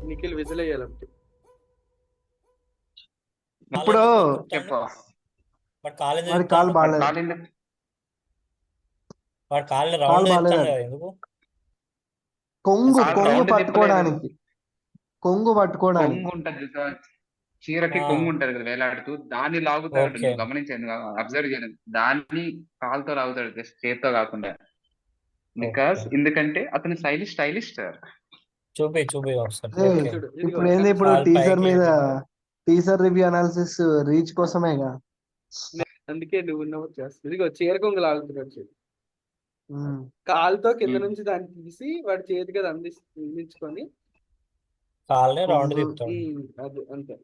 Nikhil whistle వేయాలంటే ఇప్పుడు చెప్పు. వాడు కాలేజ్ వాడి కాలు బాగాలేదు. వాడు కాళ్ళు కాలు రౌండ్ బాగాలేదు. చెప్తాను కదా ఎందుకు కొంగు కాలు కొంగు round పట్టుకోవడానికి. కొంగు పట్టుకోవడానికి. కొంగు ఉంటది కదా, చీరకి కొంగు ఉంటది కదా వేలాడుతూ, దాన్ని లాగుతాడు. ఓకే. నువ్వు గమనించాను, అబ్జర్వ్ చేయలేదు. దాన్ని కాలుతో లాగుతాడు, జస్ట్ చేత్తో కాకుండా. బికాస్ ఎందుకంటే అతను స్టైలిష్ సార్. చూపి ఒకసారి. ఏయ్, ఓకే. చూడు ఇదిగో ఇప్పుడు ఏంది, ఇప్పుడు కాలు టీజర్ పైకి మీద లేపి. టీజర్ రివ్యూ అనాలిసిస్ రీచ్ కోసమేగా. అందుకే నువ్వు ఉన్నప్పుడు చేస్తుంది. ఇదిగో చీర కొంగు లాగుతున్నాడు చూడు. ఉమ్. కాలుతో కింద ఉమ్. నుంచి దాన్ని తీసి వాడి చేతికి అది అందించుకొని కాళ్ళని రౌండ్ కొంగు. తిప్పుతాడు. అది అంతే.